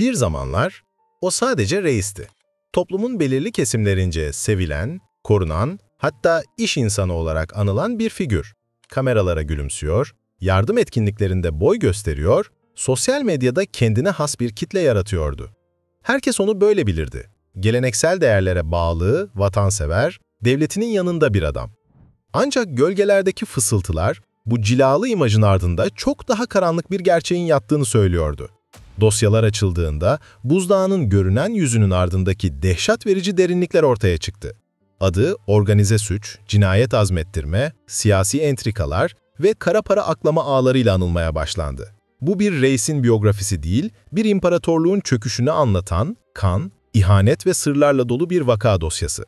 Bir zamanlar o sadece reisti. Toplumun belirli kesimlerince sevilen, korunan, hatta iş insanı olarak anılan bir figür. Kameralara gülümsüyor, yardım etkinliklerinde boy gösteriyor, sosyal medyada kendine has bir kitle yaratıyordu. Herkes onu böyle bilirdi. Geleneksel değerlere bağlı, vatansever, devletinin yanında bir adam. Ancak gölgelerdeki fısıltılar, bu cilalı imajın ardında çok daha karanlık bir gerçeğin yattığını söylüyordu. Dosyalar açıldığında buzdağının görünen yüzünün ardındaki dehşet verici derinlikler ortaya çıktı. Adı organize suç, cinayet azmettirme, siyasi entrikalar ve kara para aklama ağlarıyla anılmaya başlandı. Bu bir reisin biyografisi değil, bir imparatorluğun çöküşünü anlatan, kan, ihanet ve sırlarla dolu bir vaka dosyası.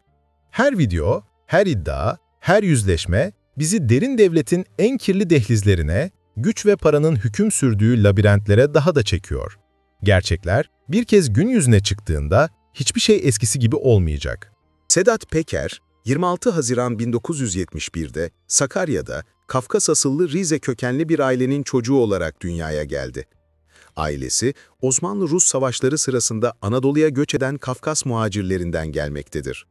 Her video, her iddia, her yüzleşme bizi derin devletin en kirli dehlizlerine, güç ve paranın hüküm sürdüğü labirentlere daha da çekiyor. Gerçekler bir kez gün yüzüne çıktığında hiçbir şey eskisi gibi olmayacak. Sedat Peker, 26 Haziran 1971'de Sakarya'da Kafkas asıllı Rize kökenli bir ailenin çocuğu olarak dünyaya geldi. Ailesi, Osmanlı-Rus savaşları sırasında Anadolu'ya göç eden Kafkas muhacirlerinden gelmektedir.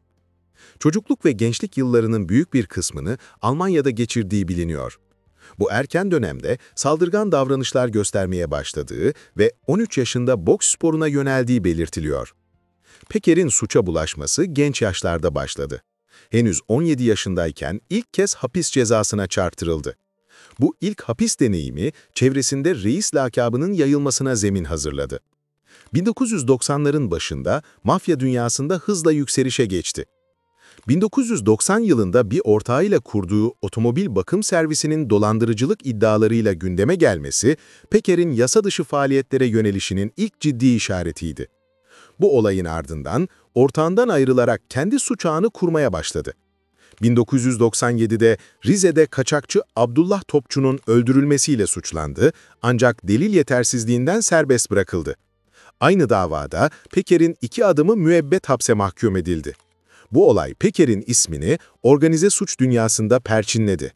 Çocukluk ve gençlik yıllarının büyük bir kısmını Almanya'da geçirdiği biliniyor. Bu erken dönemde saldırgan davranışlar göstermeye başladığı ve 13 yaşında boks sporuna yöneldiği belirtiliyor. Peker'in suça bulaşması genç yaşlarda başladı. Henüz 17 yaşındayken ilk kez hapis cezasına çarptırıldı. Bu ilk hapis deneyimi çevresinde reis lakabının yayılmasına zemin hazırladı. 1990'ların başında mafya dünyasında hızla yükselişe geçti. 1990 yılında bir ortağıyla kurduğu otomobil bakım servisinin dolandırıcılık iddialarıyla gündeme gelmesi, Peker'in yasa dışı faaliyetlere yönelişinin ilk ciddi işaretiydi. Bu olayın ardından ortağından ayrılarak kendi suç ağını kurmaya başladı. 1997'de Rize'de kaçakçı Abdullah Topçu'nun öldürülmesiyle suçlandı ancak delil yetersizliğinden serbest bırakıldı. Aynı davada Peker'in 2 adımı müebbet hapse mahkum edildi. Bu olay Peker'in ismini organize suç dünyasında perçinledi.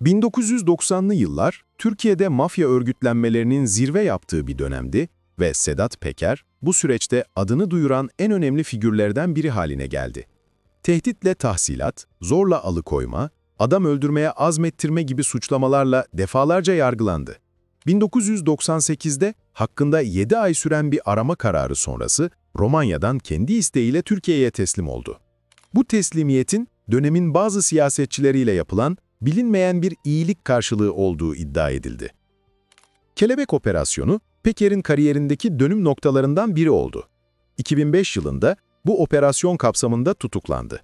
1990'lı yıllar Türkiye'de mafya örgütlenmelerinin zirve yaptığı bir dönemdi ve Sedat Peker bu süreçte adını duyuran en önemli figürlerden biri haline geldi. Tehditle tahsilat, zorla alıkoyma, adam öldürmeye azmettirme gibi suçlamalarla defalarca yargılandı. 1998'de hakkında 7 ay süren bir arama kararı sonrası Romanya'dan kendi isteğiyle Türkiye'ye teslim oldu. Bu teslimiyetin dönemin bazı siyasetçileriyle yapılan bilinmeyen bir iyilik karşılığı olduğu iddia edildi. Kelebek Operasyonu, Peker'in kariyerindeki dönüm noktalarından biri oldu. 2005 yılında bu operasyon kapsamında tutuklandı.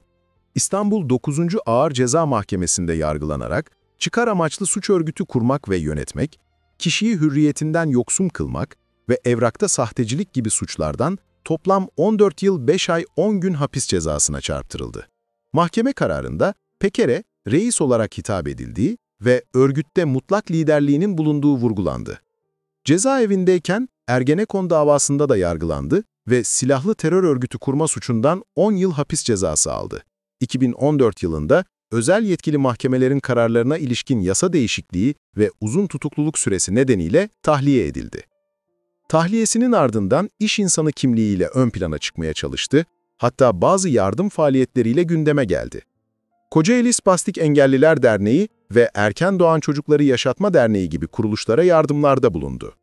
İstanbul 9. Ağır Ceza Mahkemesi'nde yargılanarak çıkar amaçlı suç örgütü kurmak ve yönetmek, kişiyi hürriyetinden yoksun kılmak ve evrakta sahtecilik gibi suçlardan toplam 14 yıl 5 ay 10 gün hapis cezasına çarptırıldı. Mahkeme kararında Peker'e reis olarak hitap edildiği ve örgütte mutlak liderliğinin bulunduğu vurgulandı. Cezaevindeyken Ergenekon davasında da yargılandı ve silahlı terör örgütü kurma suçundan 10 yıl hapis cezası aldı. 2014 yılında özel yetkili mahkemelerin kararlarına ilişkin yasa değişikliği ve uzun tutukluluk süresi nedeniyle tahliye edildi. Tahliyesinin ardından iş insanı kimliğiyle ön plana çıkmaya çalıştı, hatta bazı yardım faaliyetleriyle gündeme geldi. Kocaeli Spastik Engelliler Derneği ve Erken Doğan Çocukları Yaşatma Derneği gibi kuruluşlara yardımlarda bulundu.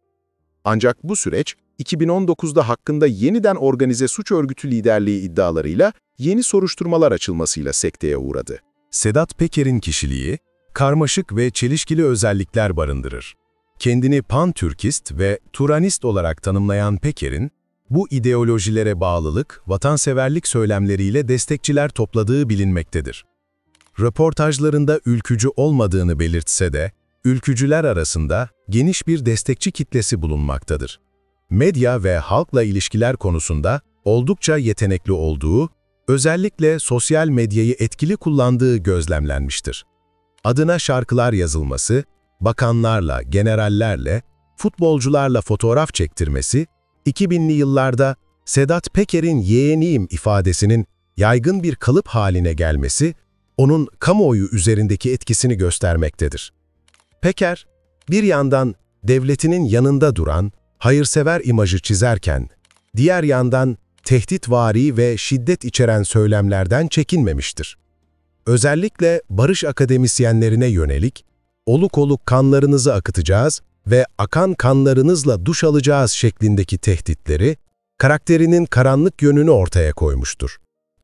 Ancak bu süreç, 2019'da hakkında yeniden organize suç örgütü liderliği iddialarıyla yeni soruşturmalar açılmasıyla sekteye uğradı. Sedat Peker'in kişiliği, karmaşık ve çelişkili özellikler barındırır. Kendini pan-Türkist ve Turanist olarak tanımlayan Peker'in, bu ideolojilere bağlılık, vatanseverlik söylemleriyle destekçiler topladığı bilinmektedir. Röportajlarında ülkücü olmadığını belirtse de, ülkücüler arasında geniş bir destekçi kitlesi bulunmaktadır. Medya ve halkla ilişkiler konusunda oldukça yetenekli olduğu, özellikle sosyal medyayı etkili kullandığı gözlemlenmiştir. Adına şarkılar yazılması, bakanlarla, generallerle, futbolcularla fotoğraf çektirmesi, 2000'li yıllarda Sedat Peker'in yeğeniyim ifadesinin yaygın bir kalıp haline gelmesi, onun kamuoyu üzerindeki etkisini göstermektedir. Peker, bir yandan devletinin yanında duran, hayırsever imajı çizerken, diğer yandan tehditvari ve şiddet içeren söylemlerden çekinmemiştir. Özellikle barış akademisyenlerine yönelik, oluk oluk kanlarınızı akıtacağız ve akan kanlarınızla duş alacağız şeklindeki tehditleri, karakterinin karanlık yönünü ortaya koymuştur.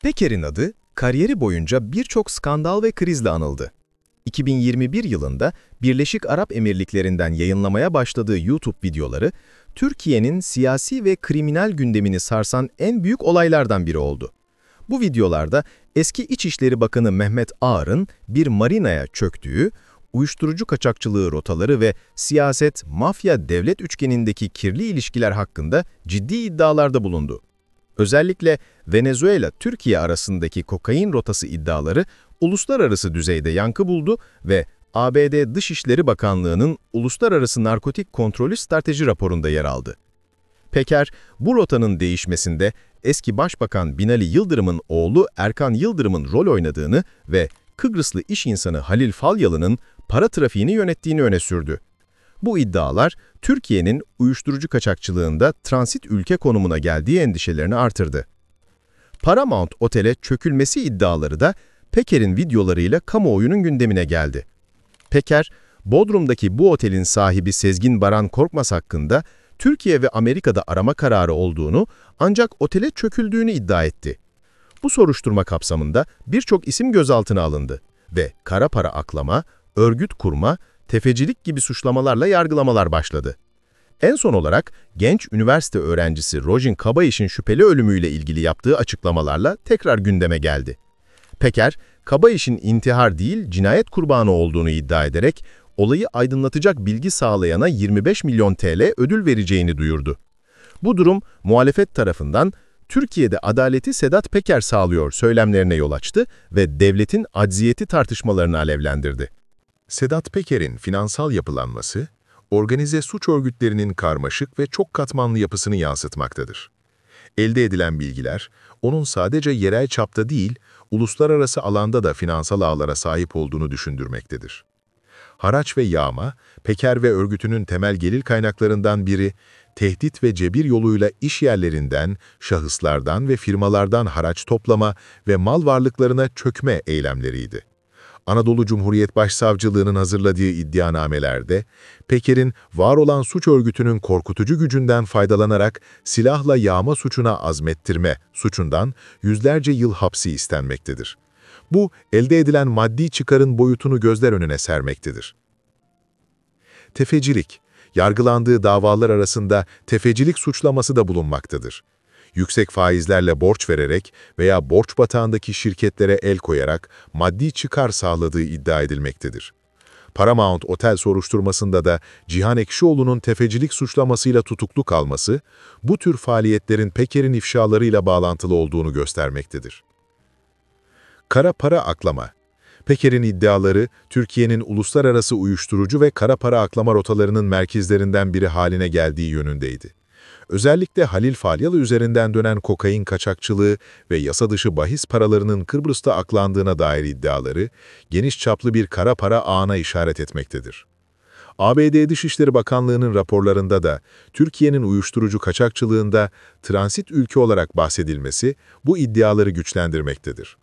Peker'in adı, kariyeri boyunca birçok skandal ve krizle anıldı. 2021 yılında Birleşik Arap Emirlikleri'nden yayınlamaya başladığı YouTube videoları, Türkiye'nin siyasi ve kriminal gündemini sarsan en büyük olaylardan biri oldu. Bu videolarda eski İçişleri Bakanı Mehmet Ağar'ın bir marinaya çöktüğü, uyuşturucu kaçakçılığı rotaları ve siyaset, mafya, devlet üçgenindeki kirli ilişkiler hakkında ciddi iddialarda bulundu. Özellikle Venezuela-Türkiye arasındaki kokain rotası iddiaları uluslararası düzeyde yankı buldu ve ABD Dışişleri Bakanlığı'nın Uluslararası Narkotik Kontrolü Strateji raporunda yer aldı. Peker, bu rotanın değişmesinde eski Başbakan Binali Yıldırım'ın oğlu Erkan Yıldırım'ın rol oynadığını ve Kıbrıslı iş insanı Halil Falyalı'nın para trafiğini yönettiğini öne sürdü. Bu iddialar, Türkiye'nin uyuşturucu kaçakçılığında transit ülke konumuna geldiği endişelerini artırdı. Paramount Otel'e çökülmesi iddiaları da Peker'in videolarıyla kamuoyunun gündemine geldi. Peker, Bodrum'daki bu otelin sahibi Sezgin Baran Korkmaz hakkında Türkiye ve Amerika'da arama kararı olduğunu ancak otele çöküldüğünü iddia etti. Bu soruşturma kapsamında birçok isim gözaltına alındı ve kara para aklama, örgüt kurma, tefecilik gibi suçlamalarla yargılamalar başladı. En son olarak genç üniversite öğrencisi Rojin Kabayiş'in şüpheli ölümüyle ilgili yaptığı açıklamalarla tekrar gündeme geldi. Peker, Kabayiş'in intihar değil cinayet kurbanı olduğunu iddia ederek olayı aydınlatacak bilgi sağlayana 25 milyon TL ödül vereceğini duyurdu. Bu durum muhalefet tarafından Türkiye'de adaleti Sedat Peker sağlıyor söylemlerine yol açtı ve devletin acziyeti tartışmalarını alevlendirdi. Sedat Peker'in finansal yapılanması, organize suç örgütlerinin karmaşık ve çok katmanlı yapısını yansıtmaktadır. Elde edilen bilgiler, onun sadece yerel çapta değil, uluslararası alanda da finansal ağlara sahip olduğunu düşündürmektedir. Haraç ve yağma, Peker ve örgütünün temel gelir kaynaklarından biri, tehdit ve cebir yoluyla iş yerlerinden, şahıslardan ve firmalardan haraç toplama ve mal varlıklarına çökme eylemleriydi. Anadolu Cumhuriyet Başsavcılığı'nın hazırladığı iddianamelerde, Peker'in var olan suç örgütünün korkutucu gücünden faydalanarak silahla yağma suçuna azmettirme suçundan yüzlerce yıl hapsi istenmektedir. Bu, elde edilen maddi çıkarın boyutunu gözler önüne sermektedir. Tefecilik, yargılandığı davalar arasında tefecilik suçlaması da bulunmaktadır. Yüksek faizlerle borç vererek veya borç batağındaki şirketlere el koyarak maddi çıkar sağladığı iddia edilmektedir. Paramount Otel soruşturmasında da Cihan Ekşioğlu'nun tefecilik suçlamasıyla tutuklu kalması, bu tür faaliyetlerin Peker'in ifşalarıyla bağlantılı olduğunu göstermektedir. Kara para aklama. Peker'in iddiaları, Türkiye'nin uluslararası uyuşturucu ve kara para aklama rotalarının merkezlerinden biri haline geldiği yönündeydi. Özellikle Halil Falyalı üzerinden dönen kokain kaçakçılığı ve yasa dışı bahis paralarının Kıbrıs'ta aklandığına dair iddiaları, geniş çaplı bir kara para ağına işaret etmektedir. ABD Dışişleri Bakanlığı'nın raporlarında da Türkiye'nin uyuşturucu kaçakçılığında transit ülke olarak bahsedilmesi bu iddiaları güçlendirmektedir.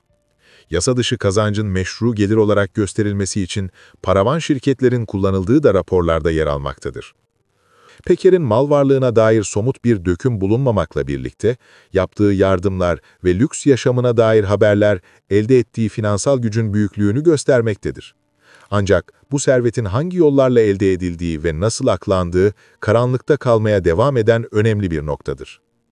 Yasa dışı kazancın meşru gelir olarak gösterilmesi için paravan şirketlerin kullanıldığı da raporlarda yer almaktadır. Peker'in mal varlığına dair somut bir döküm bulunmamakla birlikte, yaptığı yardımlar ve lüks yaşamına dair haberler elde ettiği finansal gücün büyüklüğünü göstermektedir. Ancak bu servetin hangi yollarla elde edildiği ve nasıl aklandığı karanlıkta kalmaya devam eden önemli bir noktadır.